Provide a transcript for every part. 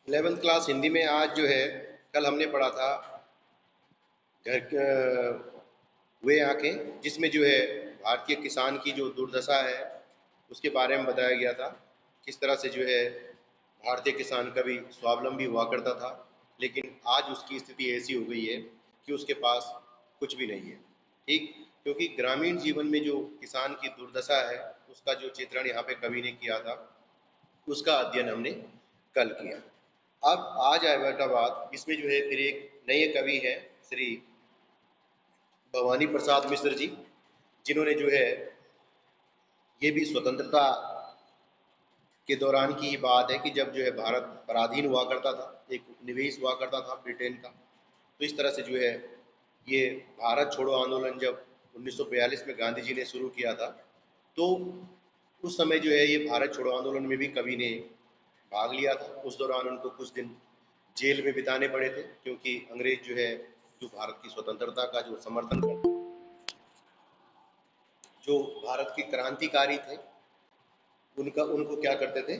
11th class Hindi में आज जो है, कल हमने पढ़ा था घर वे आंखें, जिसमें जो है भारतीय किसान की जो दुर्दशा है उसके बारे में बताया गया था। किस तरह से जो है भारतीय किसान कभी स्वावलंबी हुआ करता था, लेकिन आज उसकी स्थिति ऐसी हो गई है कि उसके पास कुछ भी नहीं है। ठीक, क्योंकि ग्रामीण जीवन में जो किसान की दुर्दशा है उसका जो चित्रण यहाँ पे कवि ने किया था, उसका अध्ययन हमने कल किया। अब आज आए बेटा बात, इसमें जो है फिर एक नए कवि है, श्री भवानी प्रसाद मिश्र जी, जिन्होंने जो है ये भी स्वतंत्रता के दौरान की ये बात है कि जब जो है भारत पराधीन हुआ करता था, एक उपनिवेश हुआ करता था ब्रिटेन का। तो इस तरह से जो है ये भारत छोड़ो आंदोलन जब 1942 में गांधी जी ने शुरू किया था, तो उस समय जो है ये भारत छोड़ो आंदोलन में भी कवि ने भाग लिया था। उस दौरान उनको कुछ दिन जेल में बिताने पड़े थे, क्योंकि अंग्रेज जो है, जो भारत की स्वतंत्रता का जो समर्थन करते, जो भारत के क्रांतिकारी थे, उनका उनको क्या करते थे,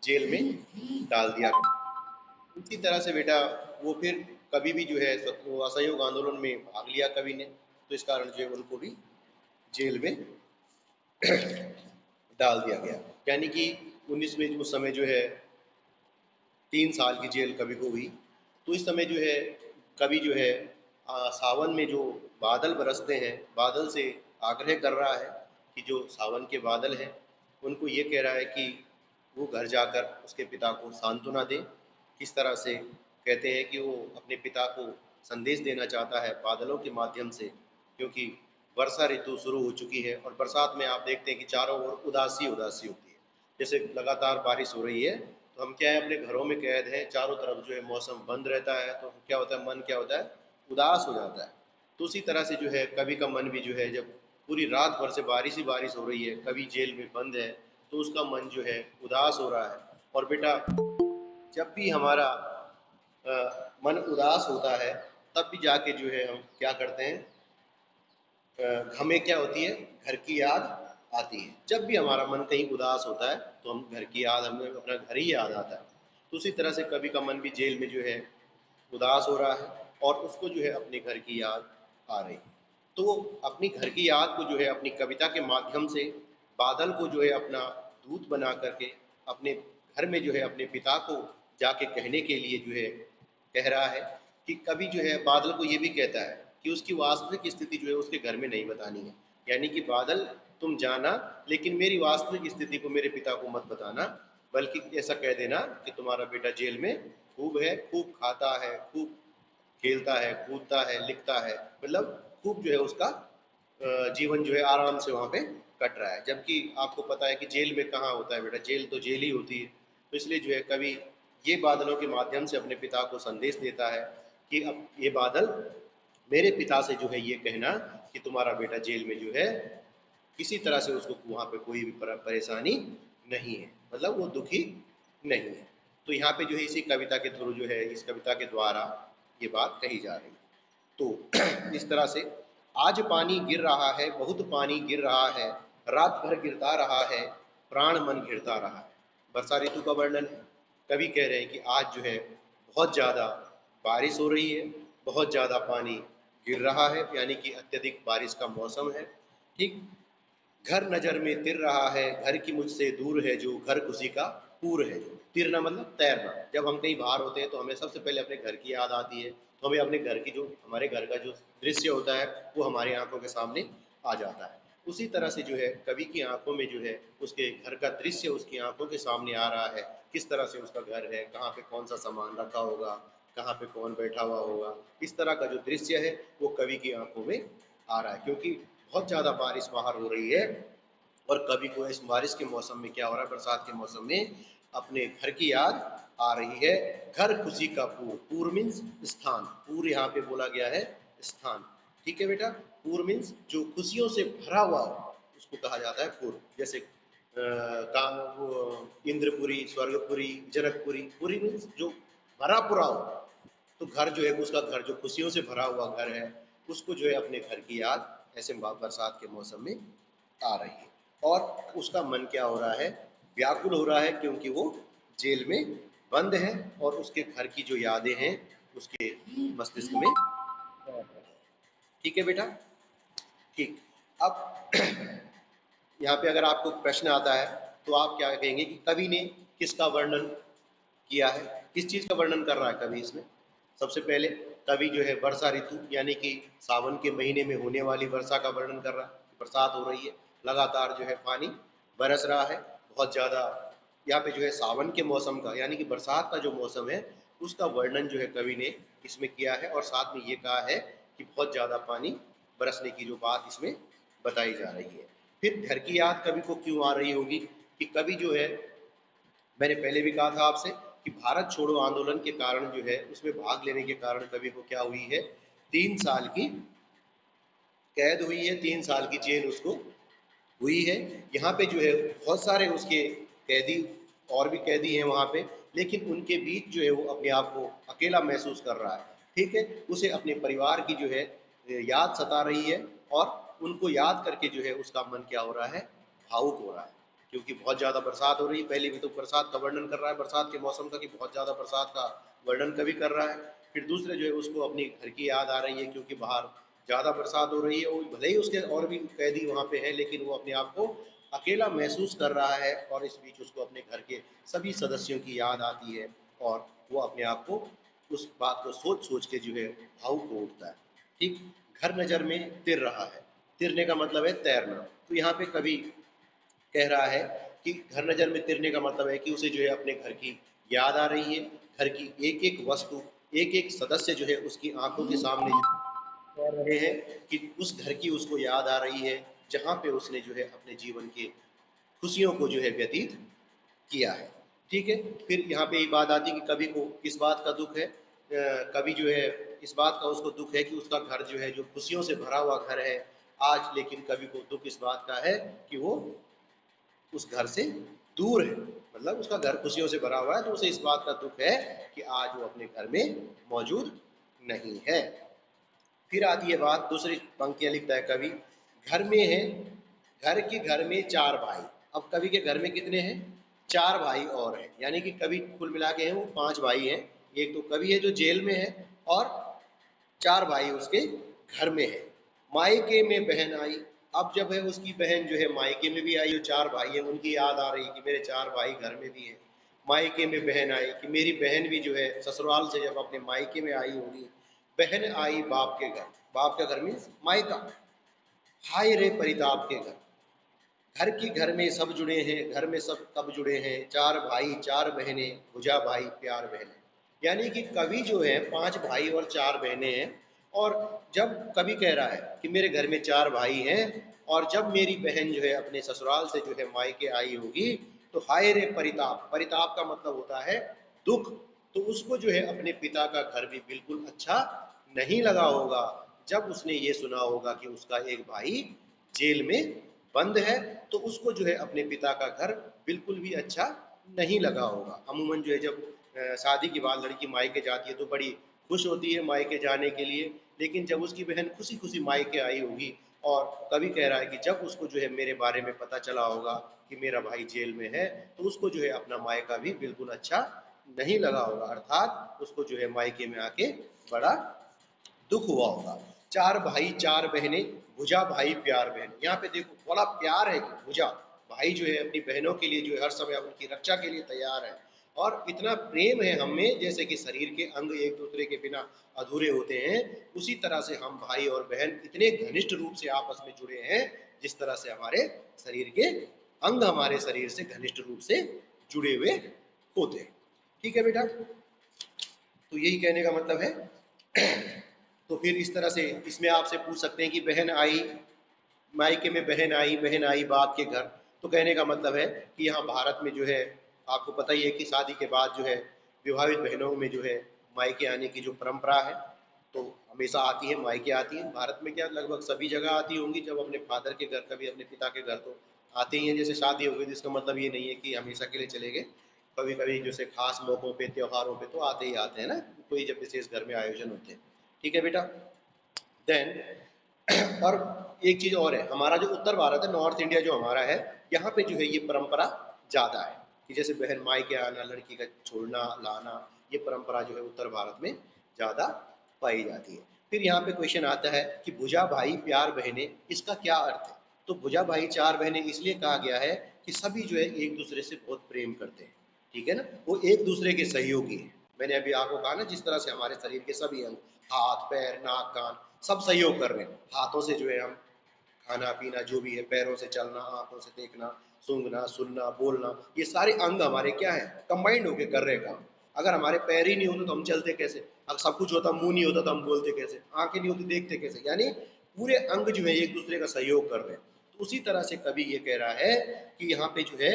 जेल में डाल दिया करते। इसी तरह से बेटा वो फिर कभी भी जो है वो असहयोग आंदोलन में भाग लिया कवि ने, तो इस कारण जो है उनको भी जेल में डाल दिया गया। यानी कि 19 में उस समय जो है 3 साल की जेल कवि को हुई। तो इस समय जो है कवि जो है सावन में जो बादल बरसते हैं, बादल से आग्रह कर रहा है कि जो सावन के बादल हैं उनको ये कह रहा है कि वो घर जाकर उसके पिता को सांत्वना दे। किस तरह से कहते हैं कि वो अपने पिता को संदेश देना चाहता है बादलों के माध्यम से, क्योंकि वर्षा ऋतु शुरू हो चुकी है और बरसात में आप देखते हैं कि चारों ओर उदासी उदासी होती है। जैसे लगातार बारिश हो रही है, तो हम क्या है अपने घरों में कैद हैं, चारों तरफ जो है मौसम बंद रहता है, तो क्या होता है, मन क्या होता है, उदास हो जाता है। तो उसी तरह से जो है कवि का मन भी जो है, जब पूरी रात भर से बारिश ही बारिश हो रही है, कवि जेल में बंद है, तो उसका मन जो है उदास हो रहा है। और बेटा जब भी हमारा मन उदास होता है, तब भी जाके जो है हम क्या करते हैं, हमें क्या होती है, घर की याद आती है। जब भी हमारा मन कहीं उदास होता है तो हम घर की याद, हमें अपना घर ही याद आता है। तो उसी तरह से कवि का मन भी जेल में जो है उदास हो रहा है, और उसको जो है अपने घर की याद आ रही है। तो वो अपनी घर की याद को जो है अपनी कविता के माध्यम से बादल को जो है अपना दूत बना करके अपने घर में जो है अपने पिता को जाके कहने के लिए जो है कह रहा है। कि कवि जो है बादल को ये भी कहता है कि उसकी वास्तविक स्थिति जो है उसके घर में नहीं बतानी है। यानी कि बादल, तुम जाना, लेकिन मेरी वास्तविक स्थिति को मेरे पिता को मत बताना, बल्कि ऐसा कह देना कि तुम्हारा बेटा जेल में खूब है, खूब खाता है, खूब खेलता है, कूदता है, लिखता है, मतलब खूब जो है उसका जीवन जो है आराम से वहाँ पे कट रहा है। जबकि आपको पता है कि जेल में कहाँ होता है बेटा, जेल तो जेल ही होती है। तो इसलिए जो है कवि ये बादलों के माध्यम से अपने पिता को संदेश देता है कि अब ये बादल मेरे पिता से जो है ये कहना कि तुम्हारा बेटा जेल में जो है किसी तरह से उसको वहाँ पे कोई भी परेशानी नहीं है, मतलब वो दुखी नहीं है। तो यहाँ पे जो है इसी कविता के थ्रू जो है, इस कविता के द्वारा ये बात कही जा रही है। तो इस तरह से आज पानी गिर रहा है, बहुत पानी गिर रहा है, रात भर गिरता रहा है, प्राण मन गिरता रहा है। वर्षा ऋतु का वर्णन है। कवि कह रहे हैं कि आज जो है बहुत ज़्यादा बारिश हो रही है, बहुत ज़्यादा पानी गिर रहा है, यानी कि अत्यधिक बारिश का मौसम है। ठीक, घर नजर में तिर रहा है, घर की मुझसे दूर है जो, घर खुशी का पूर है जो। तिरना मतलब तैरना। जब हम कहीं बाहर होते हैं तो हमें सबसे पहले अपने घर की याद आती है, तो हमें अपने घर की जो, हमारे घर का जो दृश्य होता है वो हमारी आंखों के सामने आ जाता है। उसी तरह से जो है कवि की आंखों में जो है उसके घर का दृश्य उसकी आंखों के सामने आ रहा है। किस तरह से उसका घर है, कहाँ पे कौन सा सामान रखा होगा, कहाँ पे कौन बैठा हुआ होगा, इस तरह का जो दृश्य है वो कवि की आंखों में आ रहा है। क्योंकि बहुत ज़्यादा बारिश बाहर हो रही है, और कवि को इस बारिश के मौसम में क्या हो रहा है, बरसात के मौसम में अपने घर की याद आ रही है। घर खुशी का पूर, पूर मीन्स स्थान, पूर यहाँ पे बोला गया है स्थान। ठीक है बेटा, पूर मीन्स जो खुशियों से भरा हुआ हो उसको कहा जाता है पूर। जैसे काम वो इंद्रपुरी, स्वर्गपुरी, जनकपुरी। पुरी मीन्स जो भरा पूरा हो। तो घर जो है उसका घर जो खुशियों से भरा हुआ घर है, उसको जो है अपने घर की याद ऐसे बरसात के मौसम में आ रही है। और उसका मन क्या हो रहा है, व्याकुल हो रहा है, क्योंकि वो जेल में बंद है और उसके घर की जो यादें हैं उसके मस्तिष्क में। ठीक है बेटा, ठीक। अब यहाँ पे अगर आपको प्रश्न आता है तो आप क्या कहेंगे कि कवि ने किसका वर्णन किया है, किस चीज का वर्णन कर रहा है कवि इसमें। सबसे पहले कवि जो है वर्षा ऋतु यानी कि सावन के महीने में होने वाली वर्षा का वर्णन कर रहा है। बरसात हो रही है, लगातार जो है पानी बरस रहा है बहुत ज़्यादा। यहाँ पे जो है सावन के मौसम का यानी कि बरसात का जो मौसम है उसका वर्णन जो है कवि ने इसमें किया है, और साथ में ये कहा है कि बहुत ज़्यादा पानी बरसने की जो बात इसमें बताई जा रही है। फिर घर की याद कवि को क्यों आ रही होगी, कि कवि जो है, मैंने पहले भी कहा था आपसे कि भारत छोड़ो आंदोलन के कारण जो है उसमें भाग लेने के कारण कवि को क्या हुई है, 3 साल की कैद हुई है, 3 साल की जेल उसको हुई है। यहाँ पे जो है बहुत सारे उसके कैदी और भी कैदी हैं वहाँ पे, लेकिन उनके बीच जो है वो अपने आप को अकेला महसूस कर रहा है। ठीक है, उसे अपने परिवार की जो है याद सता रही है, और उनको याद करके जो है उसका मन क्या हो रहा है, भावुक हो रहा है। क्योंकि बहुत ज़्यादा बरसात हो रही है, पहले भी तो बरसात का वर्णन कर रहा है, बरसात के मौसम का, कि बहुत ज़्यादा बरसात का वर्णन कभी कर रहा है। फिर दूसरे जो है उसको अपने घर की याद आ रही है, क्योंकि बाहर ज़्यादा बरसात हो रही है, वो भले ही उसके और भी कैदी वहाँ पे है, लेकिन वो अपने आप को अकेला महसूस कर रहा है, और इस बीच उसको अपने घर के सभी सदस्यों की याद आती है, और वो अपने आप को उस बात को सोच सोच के जो है भावुक हो उठता है। ठीक, घर नज़र में तिर रहा है, तिरने का मतलब है तैरना। तो यहाँ पे कभी कह रहा है कि घर नज़र में तिरने का मतलब है कि उसे जो है अपने घर की याद आ रही है, घर की एक एक वस्तु, एक एक सदस्य जो है उसकी आंखों के सामने कह रहे हैं, कि उस घर की उसको याद आ रही है जहाँ पे उसने जो है अपने जीवन के खुशियों को जो है व्यतीत किया है। ठीक है, फिर यहाँ पे ये बात आती है कि कवि को किस बात का दुख है। कवि जो है इस बात का उसको दुख है कि उसका घर जो है, जो खुशियों से भरा हुआ घर है आज, लेकिन कवि को दुख इस बात का है कि वो उस घर से दूर है। मतलब उसका घर खुशियों से भरा हुआ है, तो उसे इस बात का दुख है कि आज वो अपने घर में मौजूद नहीं है। फिर आती है बात, दूसरी पंक्तियां लिखता है कवि, घर में है, घर के घर में 4 भाई। अब कवि के घर में कितने हैं, 4 भाई और हैं, यानी कि कवि कुल मिला के हैं वो 5 भाई हैं। एक तो कवि है जो जेल में है, और 4 भाई उसके घर में है। मायके में बहन आई, अब जब है उसकी बहन जो है मायके में भी आई, जो 4 भाई है उनकी याद आ रही कि मेरे 4 भाई घर में भी है। मायके में बहन आई कि मेरी बहन भी जो है ससुराल से जब अपने मायके में आई होगी। बहन आई बाप के घर, बाप का घर मीन्स मायका। हाय रे परिताप के घर, घर की घर में सब जुड़े हैं, घर में सब कब जुड़े हैं, 4 भाई 4 बहनें, भुजा भाई प्यार बहनें। यानी कि कवि जो है 5 भाई और 4 बहनें हैं, और जब कवि कह रहा है कि मेरे घर में 4 भाई हैं, और जब मेरी बहन जो है अपने ससुराल से जो है मायके आई होगी, तो हाय रे परिताप, परिताप का मतलब होता है दुख। तो उसको जो है अपने पिता का घर भी बिल्कुल अच्छा नहीं लगा होगा, जब उसने ये सुना होगा कि उसका एक भाई जेल में बंद है, तो उसको जो है अपने पिता का घर बिल्कुल भी अच्छा नहीं लगा होगा। अमूमन जो है जब शादी के बाद लड़की मायके जाती है तो बड़ी खुश होती है मायके जाने के लिए, लेकिन जब उसकी बहन खुशी खुशी मायके आई होगी, और कवि कह रहा है कि जब उसको जो है मेरे बारे में पता चला होगा कि मेरा भाई जेल में है, तो उसको जो है अपना मायका भी बिल्कुल अच्छा नहीं लगा होगा, अर्थात उसको जो है मायके में आके बड़ा दुख हुआ होगा। 4 भाई 4 बहनें, भुजा भाई प्यार बहन। यहाँ पे देखो बड़ा प्यार है कि भुजा भाई जो है अपनी बहनों के लिए जो है हर समय उनकी रक्षा के लिए तैयार है, और इतना प्रेम है हमें, जैसे कि शरीर के अंग एक दूसरे के बिना अधूरे होते हैं, उसी तरह से हम भाई और बहन इतने घनिष्ठ रूप से आपस में जुड़े हैं, जिस तरह से हमारे शरीर के अंग हमारे शरीर से घनिष्ठ रूप से जुड़े हुए होते हैं। ठीक है बेटा, तो यही कहने का मतलब है। तो फिर इस तरह से इसमें आपसे पूछ सकते हैं कि बहन आई, मायके में बहन आई बाप के घर, तो कहने का मतलब है कि यहाँ भारत में जो है आपको पता ही है कि शादी के बाद जो है विवाहित बहनों में जो है मायके आने की जो परंपरा है, तो हमेशा आती है, मायके आती हैं भारत में, क्या लगभग सभी जगह आती होंगी, जब अपने फादर के घर, कभी अपने पिता के घर, तो आते ही हैं। जैसे शादी हो गई तो इसका मतलब ये नहीं है कि हमेशा के लिए चले गए, कभी कभी जैसे खास मौक़ों पे त्योहारों पे तो आते ही आते हैं ना, कोई जब विशेष घर में आयोजन होते हैं। ठीक है बेटा, देन और एक चीज़ और है, हमारा जो उत्तर भारत है, नॉर्थ इंडिया जो हमारा है, यहाँ पे जो है ये परंपरा ज़्यादा है। कि जैसे बहन मायके आना, लड़की का छोड़ना लाना, ये परंपरा जो है उत्तर भारत में ज़्यादा पाई जाती है। फिर यहाँ पे क्वेश्चन आता है कि भुजा भाई प्यार बहनें, इसका क्या अर्थ है? तो भुजा भाई चार बहनें इसलिए कहा गया है कि सभी जो है एक दूसरे से बहुत प्रेम करते हैं, ठीक है ना, वो एक दूसरे के सहयोगी हैं। मैंने अभी आपको कहा ना, जिस तरह से हमारे शरीर के सभी अंग, हाथ पैर नाक कान, सब सहयोग कर रहे हैं। हाथों से जो है हम खाना पीना जो भी है, पैरों से चलना, आंखों से देखना, सूंघना, सुनना, बोलना, ये सारे अंग हमारे क्या है, कंबाइंड होके कर रहे हैं काम। अगर हमारे पैर ही नहीं होते तो हम चलते कैसे? अगर सब कुछ होता, मुंह नहीं होता तो हम बोलते कैसे? आंखें नहीं होती देखते कैसे? यानी पूरे अंग जो है एक दूसरे का सहयोग कर रहे हैं। तो उसी तरह से कवि ये कह रहा है कि यहाँ पे जो है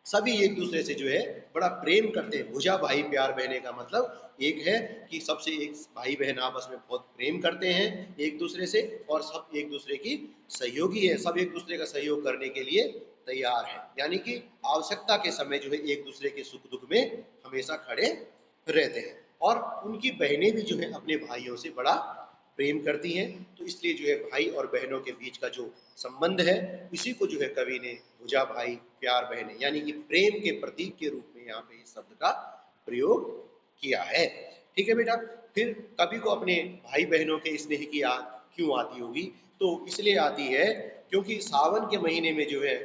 सभी एक दूसरे से जो है बड़ा प्रेम करते हैं। भुजा भाई प्यार बहने का मतलब एक है कि सबसे एक भाई बहन आपस में बहुत प्रेम करते हैं एक दूसरे से, और सब एक दूसरे की सहयोगी है, सब एक दूसरे का सहयोग करने के लिए तैयार है। यानी कि आवश्यकता के समय जो है एक दूसरे के सुख दुख में हमेशा खड़े रहते हैं। और उनकी बहनें भी जो है अपने भाइयों से बड़ा प्रेम करती हैं। तो इसलिए जो है भाई और बहनों के बीच का जो संबंध है, इसी को जो है कवि ने भुजा भाई प्यार बहनें यानी कि प्रेम के प्रतीक के रूप में यहाँ पे इस शब्द का प्रयोग किया है। ठीक है बेटा। फिर कवि को अपने भाई बहनों के स्नेह की याद क्यों आती होगी? तो इसलिए आती है क्योंकि सावन के महीने में जो है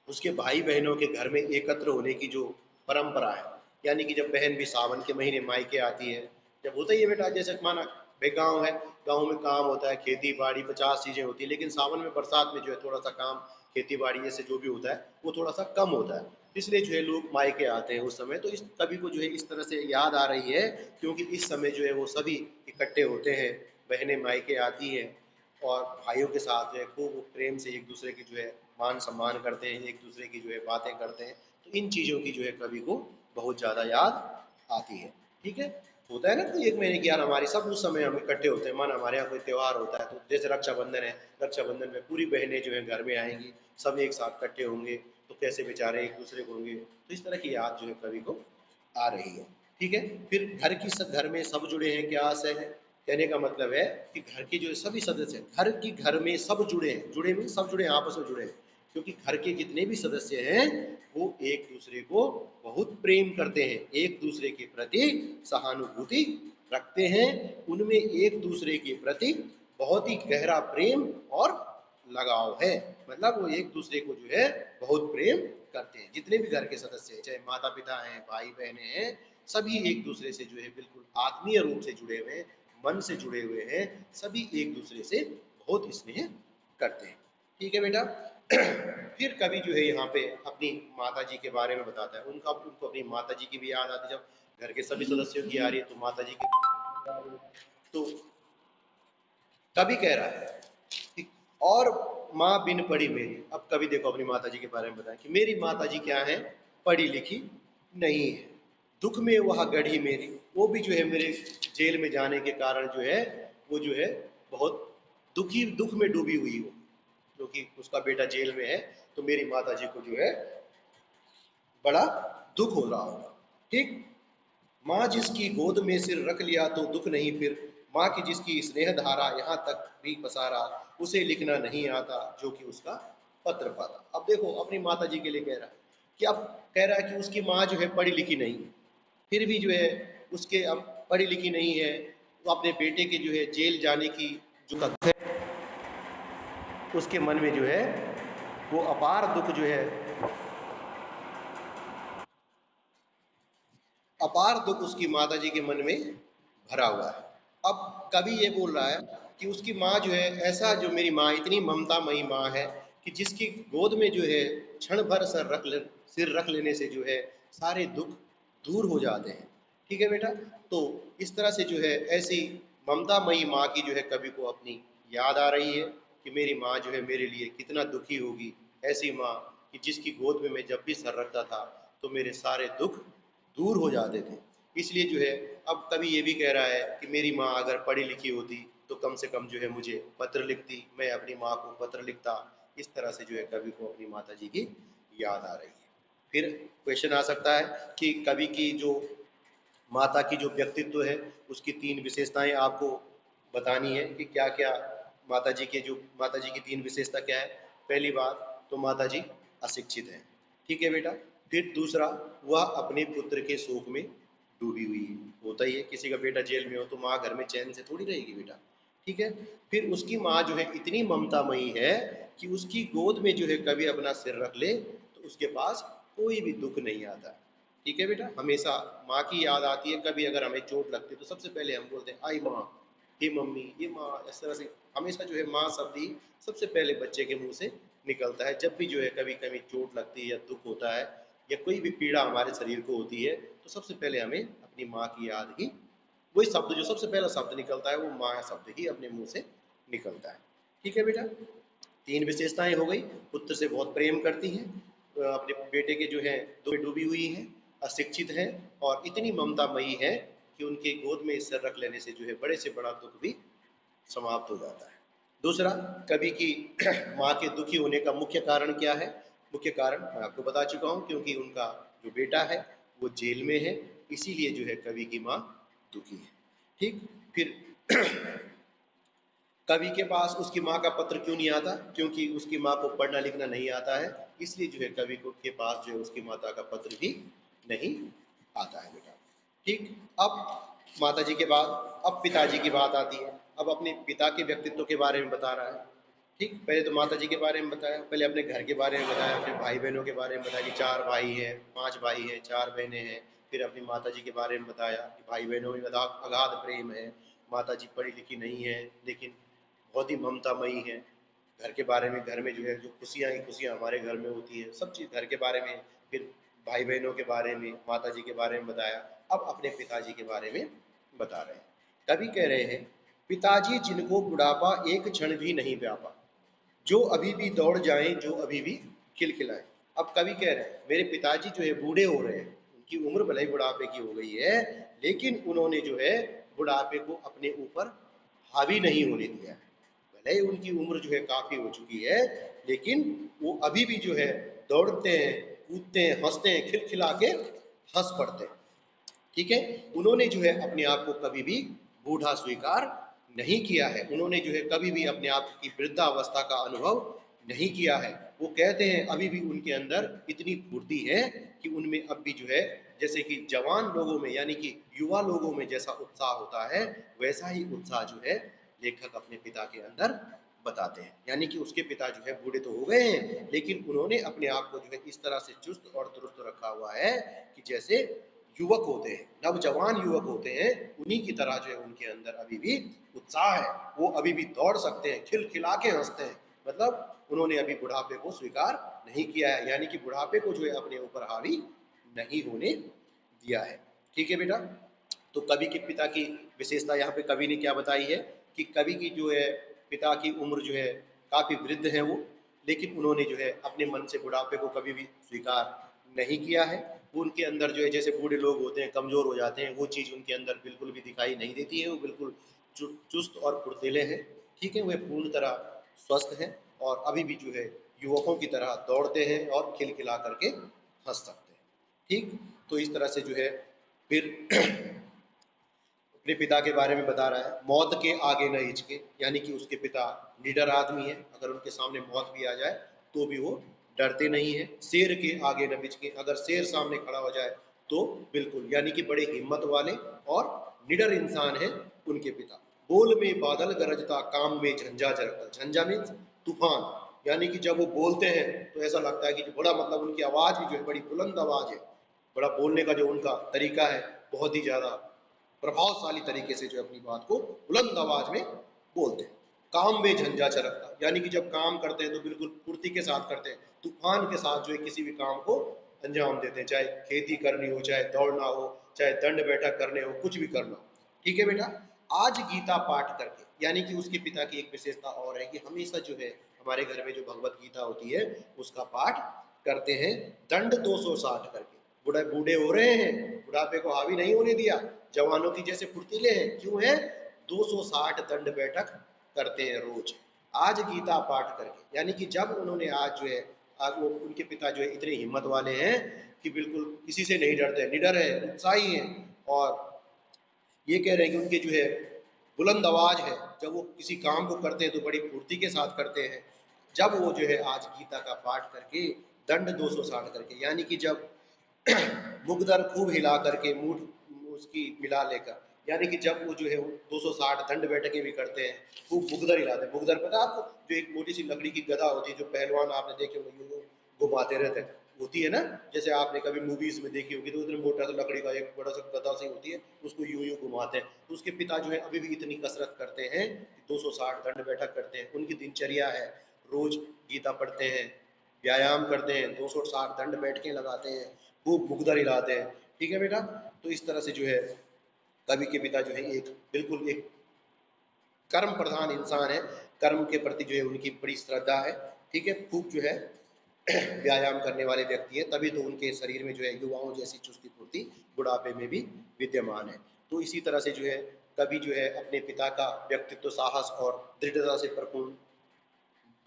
उसके भाई बहनों के घर में एकत्र होने की जो परंपरा है, यानी कि जब बहन भी सावन के महीने मायके आती है, जब होता ही है बेटा, जैसे माना भाई गाँव है, गाँव में काम होता है, खेती बाड़ी 50 चीज़ें होती है, लेकिन सावन में बरसात में जो है थोड़ा सा काम खेती बाड़ी जैसे जो भी होता है वो थोड़ा सा कम होता है, इसलिए जो है लोग मायके आते हैं उस समय। तो इस कवि को जो है इस तरह से याद आ रही है क्योंकि इस समय जो है वो सभी इकट्ठे होते हैं, बहनें मायके आती हैं और भाइयों के साथ जो है खूब प्रेम से एक दूसरे की जो है मान सम्मान करते हैं, एक दूसरे की जो है बातें करते हैं। तो इन चीज़ों की जो है कवि को बहुत ज़्यादा याद आती है। ठीक है। होता है ना कि एक महीने की यार हमारी सब उस समय हम इकट्ठे होते हैं, मान हमारे यहाँ कोई त्यौहार होता है तो जैसे रक्षाबंधन है, रक्षाबंधन में पूरी बहनें जो है घर में आएंगी, सब एक साथ इकट्ठे होंगे, तो कैसे बेचारे एक दूसरे को होंगे, तो इस तरह की याद जो है कवि को आ रही है। ठीक है। फिर घर की सब, घर में सब जुड़े हैं, क्या आशय है? कहने का मतलब है कि घर के जो सभी सदस्य हैं, घर की घर में सब जुड़े हैं, जुड़े में सब जुड़े हैं, आपस में जुड़े हैं, क्योंकि घर के जितने भी सदस्य हैं वो एक दूसरे को बहुत प्रेम करते हैं, एक दूसरे के प्रति सहानुभूति रखते हैं, उनमें एक दूसरे के प्रति बहुत ही गहरा प्रेम और लगाव है। मतलब वो एक दूसरे को जो है बहुत प्रेम करते हैं, जितने भी घर के सदस्य हैं, चाहे माता पिता हैं, भाई बहनें हैं, सभी एक दूसरे से जो है बिल्कुल आत्मीय रूप से जुड़े हुए हैं, मन से जुड़े हुए हैं, सभी एक दूसरे से बहुत स्नेह करते हैं। ठीक है बेटा। फिर कवि जो है यहाँ पे अपनी माता जी के बारे में बताता है, उनको अपनी माता जी की भी याद आती है। जब घर के सभी सदस्यों की आ रही है तो माता जी की तो कवि कह रहा है कि और माँ बिन पढ़ी मेरी। अब कवि देखो अपनी माता जी के बारे में बताएं कि मेरी माता जी क्या है, पढ़ी लिखी नहीं है, दुख में वह गढ़ी मेरी। वो भी जो है मेरे जेल में जाने के कारण जो है वो जो है बहुत दुखी, दुख में डूबी हुई हो, क्योंकि उसका बेटा जेल में है, तो मेरी माता जी को जो है बड़ा दुख हो रहा होगा। ठीक। माँ जिसकी गोद में सिर रख लिया तो दुख नहीं फिर, माँ की जिसकी स्नेह धारा यहाँ तक भी पसारा, उसे लिखना नहीं आता जो कि उसका पत्र पाता। अब देखो अपनी माता जी के लिए कह रहा है कि अब कह रहा है कि उसकी माँ जो है पढ़ी लिखी नहीं है, फिर भी जो है उसके अब पढ़ी लिखी नहीं है, वो अपने बेटे के जो है जेल जाने की जो दुख है उसके मन में जो है वो अपार दुख जो है, अपार दुख उसकी माता जी के मन में भरा हुआ है। अब कवि ये बोल रहा है कि उसकी माँ जो है ऐसा, जो मेरी माँ इतनी ममतामयी माँ है कि जिसकी गोद में जो है क्षण भर सिर रख लेने से जो है सारे दुख दूर हो जाते हैं। ठीक है बेटा। तो इस तरह से जो है ऐसी ममतामयी माँ की जो है कवि को अपनी याद आ रही है कि मेरी माँ जो है मेरे लिए कितना दुखी होगी, ऐसी माँ कि जिसकी गोद में मैं जब भी सर रखता था तो मेरे सारे दुख दूर हो जाते थे। इसलिए जो है अब कवि ये भी कह रहा है कि मेरी माँ अगर पढ़ी लिखी होती तो कम से कम जो है मुझे पत्र लिखती, मैं अपनी माँ को पत्र लिखता। इस तरह से जो है कवि को अपनी माता जी की याद आ रही है। फिर क्वेश्चन आ सकता है कि कवि की जो माता की जो व्यक्तित्व है उसकी 3 विशेषताएं आपको बतानी है कि क्या क्या माता जी की 3 विशेषता क्या है। पहली बात तो माता जी अशिक्षित है। ठीक है बेटा। फिर दूसरा, वह अपने पुत्र के शोक में डूबी हुई है। होता ही है, किसी का बेटा जेल में हो तो माँ घर में चैन से थोड़ी रहेगी बेटा, ठीक है। फिर उसकी माँ जो है इतनी ममतामयी है कि उसकी गोद में जो है कभी अपना सिर रख ले तो उसके पास कोई भी दुख नहीं आता, ठीक है बेटा। हमेशा माँ की याद आती है, कभी अगर हमें चोट लगती है तो सबसे पहले हम बोलते हैं आई माँ, हे मम्मी, ये माँ, इस तरह से हमेशा जो है माँ शब्द ही सबसे पहले बच्चे के मुंह से निकलता है। जब भी जो है कभी कभी चोट लगती है या दुख होता है या कोई भी पीड़ा हमारे शरीर को होती है तो सबसे पहले हमें अपनी माँ की याद ही, वही शब्द जो सबसे पहला शब्द निकलता है वो माँ शब्द ही अपने मुंह से निकलता है, ठीक है बेटा। तीन विशेषताएं हो गई, पुत्र से बहुत प्रेम करती है, अपने बेटे के जो है दो में डूबी हुई है, अशिक्षित है और इतनी ममतामयी है कि उनके गोद में सिर रख लेने से जो है बड़े से बड़ा दुख भी समाप्त हो जाता है। दूसरा, कवि की माँ के दुखी होने का मुख्य कारण क्या है? मुख्य कारण मैं आपको बता चुका हूँ, क्योंकि उनका जो बेटा है वो जेल में है, इसीलिए जो है कवि की माँ दुखी है, ठीक। फिर कवि के पास उसकी माँ का पत्र क्यों नहीं आता? क्योंकि उसकी माँ को पढ़ना लिखना नहीं आता है, इसलिए जो है कवि को के पास जो है उसकी माता का पत्र भी नहीं आता है बेटा, ठीक। अब माता जी के बाद अब पिताजी की बात आती है। अब अपने पिता के व्यक्तित्व के बारे में बता रहा है, ठीक। पहले तो माता जी के बारे में बताया, पहले अपने घर के बारे में बताया, फिर भाई बहनों के बारे में बताया कि 4 भाई हैं, 5 भाई हैं, 4 बहनें हैं। फिर अपनी माता जी के बारे में बताया कि भाई बहनों में अगाध प्रेम है, माता जी पढ़ी लिखी नहीं है लेकिन बहुत ही ममतामयी है। घर के बारे में, घर में जो है जो खुशियाँ ही खुशियाँ हमारे घर में होती है, सब चीज़ घर के बारे में। फिर भाई बहनों के बारे में, माता जी के बारे में बताया। अब अपने पिताजी के बारे में बता रहे हैं। कवि कह रहे हैं, पिताजी जिनको बुढ़ापा एक क्षण भी नहीं व्यापा, जो अभी भी दौड़ जाएं, जो अभी भी खिलखिलाएं। अब कवि कह रहे हैं मेरे पिताजी जो है बूढ़े हो रहे हैं, उनकी उम्र भले ही बुढ़ापे की हो गई है, लेकिन उन्होंने जो है बुढ़ापे को अपने ऊपर हावी नहीं होने दिया है। भले ही उनकी उम्र जो है काफी हो चुकी है, लेकिन वो अभी भी जो है दौड़ते हैं, कूदते हैं, हंसते हैं, खिलखिला के हंस पड़ते हैं, ठीक है। उन्होंने जो है अपने आप को कभी भी बूढ़ा स्वीकार नहीं किया है, उन्होंने जो है कभी भी अपने आप की वृद्धावस्था का अनुभव नहीं किया है। वो कहते हैं अभी भी उनके अंदर इतनी फुर्ती है कि उनमें अब भी जो है जैसे कि जवान लोगों में यानी कि युवा लोगों में जैसा उत्साह होता है, वैसा ही उत्साह जो है लेखक अपने पिता के अंदर बताते हैं। यानी कि उसके पिता जो है बूढ़े तो हो गए हैं, लेकिन उन्होंने अपने आप को जो है इस तरह से चुस्त और दुरुस्त रखा हुआ है कि जैसे युवक होते हैं, नवजवान युवक होते हैं, उन्हीं की तरह जो है उनके अंदर अभी भी उत्साह है। वो अभी भी दौड़ सकते हैं, खिलखिला के हंसते हैं, मतलब उन्होंने अभी बुढ़ापे को स्वीकार नहीं किया है, यानी कि बुढ़ापे को जो है अपने ऊपर हावी नहीं होने दिया है, ठीक है बेटा। तो कवि के पिता की विशेषता यहाँ पे कवि ने क्या बताई है कि कवि की जो है पिता की उम्र जो है काफी वृद्ध है वो, लेकिन उन्होंने जो है अपने मन से बुढ़ापे को कभी भी स्वीकार नहीं किया है। वो उनके अंदर जो है जैसे बूढ़े लोग होते हैं कमजोर हो जाते हैं, वो चीज़ उनके अंदर बिल्कुल भी दिखाई नहीं देती है। वो बिल्कुल चुस्त और फुर्तीले हैं, ठीक है। वे पूर्ण तरह स्वस्थ हैं और अभी भी जो है युवकों की तरह दौड़ते हैं और खिलखिला करके हंस सकते हैं, ठीक। तो इस तरह से जो है फिर अपने पिता के बारे में बता रहा है, मौत के आगे न हिचके, यानी कि उसके पिता निडर आदमी है, अगर उनके सामने मौत भी आ जाए तो भी वो डरते नहीं है। शेर के आगे न बिचके, अगर शेर सामने खड़ा हो जाए तो बिल्कुल, यानी कि बड़े हिम्मत वाले और निडर इंसान है उनके पिता। बोल में बादल गरजता, काम में झंझा झरकता। झंझा मीन्स तूफान, यानी कि जब वो बोलते हैं तो ऐसा लगता है कि बड़ा, मतलब उनकी आवाज भी जो है बड़ी बुलंद आवाज है, बड़ा बोलने का जो उनका तरीका है बहुत ही ज्यादा प्रभावशाली तरीके से जो अपनी बात को बुलंद आवाज में बोलते हैं। काम में झंझा चरकता, यानी कि जब काम करते हैं तो बिल्कुल फुर्ती के साथ करते हैं, तूफान के साथ जो है किसी भी काम को अंजाम देते हैं, चाहे खेती करनी हो, चाहे दौड़ना हो, चाहे दंड बैठक करने हो, कुछ भी करना हो, ठीक है बेटा। आज गीता पाठ करके, यानी कि उसके पिता की एक विशेषता और है कि हमेशा जो है हमारे घर में जो भगवत गीता होती है उसका पाठ करते हैं दंड 260 करके। बूढ़े बूढ़े हो रहे हैं, बुढ़ापे को हावी नहीं होने दिया, जवानों की जैसे फुर्तीले हैं, क्यों है? 260 दंड बैठक करते हैं रोज, आज गीता पाठ करके। यानी कि जब उन्होंने आज जो है, आज वो उनके पिता जो है इतने हिम्मत वाले हैं कि बिल्कुल किसी से नहीं डरते, निडर है, उत्साही हैं, और ये कह रहे हैं कि उनके जो है बुलंद आवाज है, जब वो किसी काम को करते हैं तो बड़ी फुर्ती के साथ करते हैं। जब वो जो है आज गीता का पाठ करके दंड 260 करके, यानी कि जब मुगदर खूब हिला करके मूठ उसकी मिला लेकर, यानी कि जब वो जो है वो 260 दंड बैठकें भी करते हैं, खूब मुगदर हिलाते हैं। मुगदर पता है आपको, जो एक मोटी सी लकड़ी की गदा होती है, जो पहलवान आपने देखे होंगे यूं घुमाते रहते हैं, होती है ना, जैसे आपने कभी मूवीज में देखी होगी, तो उधर मोटा सा लकड़ी का एक बड़ा सा गदा सी होती है, उसको यूं यूं घुमाते हैं। तो उसके पिता जो है अभी भी इतनी कसरत करते हैं कि 260 दंड बैठक करते हैं। उनकी दिनचर्या है, रोज गीता पढ़ते हैं, व्यायाम करते हैं, 260 दंड बैठकें लगाते हैं, खूब मुगदर हिलाते हैं। ठीक है बेटा, तो इस तरह से जो है कवि के पिता जो है एक बिल्कुल एक कर्म प्रधान इंसान है, कर्म के प्रति जो है उनकी बड़ी श्रद्धा है। ठीक है, खूब जो है व्यायाम करने वाले व्यक्ति है, तभी तो उनके शरीर में जो है युवाओं जैसी चुस्ती फुर्ती बुढ़ापे में भी विद्यमान है। तो इसी तरह से जो है कवि जो है अपने पिता का व्यक्तित्व साहस और दृढ़ता से परिपूर्ण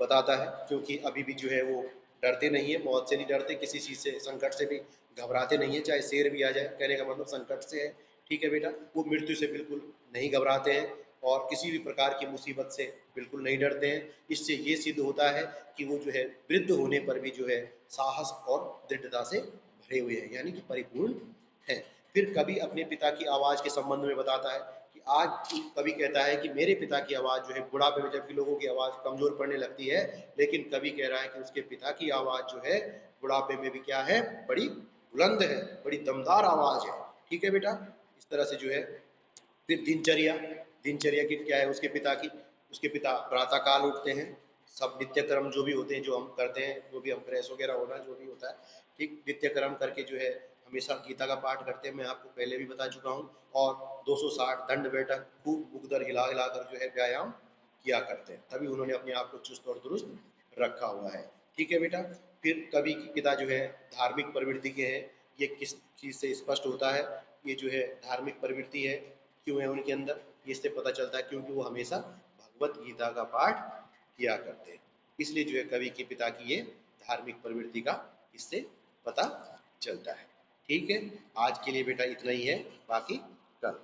बताता है, क्योंकि अभी भी जो है वो डरते नहीं है, मौत से नहीं डरते, किसी चीज़ से संकट से भी घबराते नहीं है, चाहे शेर भी आ जाए, कहने का मतलब संकट से है। ठीक है बेटा, वो मृत्यु से बिल्कुल नहीं घबराते हैं और किसी भी प्रकार की मुसीबत से बिल्कुल नहीं डरते हैं। इससे ये सिद्ध होता है कि वो जो है वृद्ध होने पर भी जो है साहस और दृढ़ता से भरे हुए हैं, यानी कि परिपूर्ण है। फिर कवि अपने पिता की आवाज के संबंध में बताता है कि आज कवि कहता है कि मेरे पिता की आवाज जो है बुढ़ापे में, जबकि लोगों की आवाज कमजोर पड़ने लगती है, लेकिन कवि कह रहा है कि उसके पिता की आवाज जो है बुढ़ापे में भी क्या है, बड़ी बुलंद है, बड़ी दमदार आवाज है। ठीक है बेटा, इस तरह से जो है फिर दिनचर्या, दिनचर्या की क्या है उसके पिता की, उसके पिता प्रातः काल उठते हैं, सब नित्य कर्म जो भी होते हैं जो हम करते हैं, जो भी हम प्रेस वगैरह होना जो भी होता है, ठीक नित्य कर्म करके जो है हमेशा गीता का पाठ करते हैं, मैं आपको पहले भी बता चुका हूँ। और 260 दंड बैठक खूब मुगदर हिला हिलाकर जो है व्यायाम किया करते हैं, तभी उन्होंने अपने आप को चुस्त और दुरुस्त रखा हुआ है। ठीक है बेटा, फिर कवि के पिता जो है धार्मिक प्रवृत्ति के हैं, ये किस चीज़ से स्पष्ट होता है, ये जो है धार्मिक प्रवृत्ति है क्यों है उनके अंदर, इससे पता चलता है क्योंकि वो हमेशा भगवत गीता का पाठ किया करते हैं, इसलिए जो है कवि के पिता की ये धार्मिक प्रवृत्ति का इससे पता चलता है। ठीक है, आज के लिए बेटा इतना ही है, बाकी कल।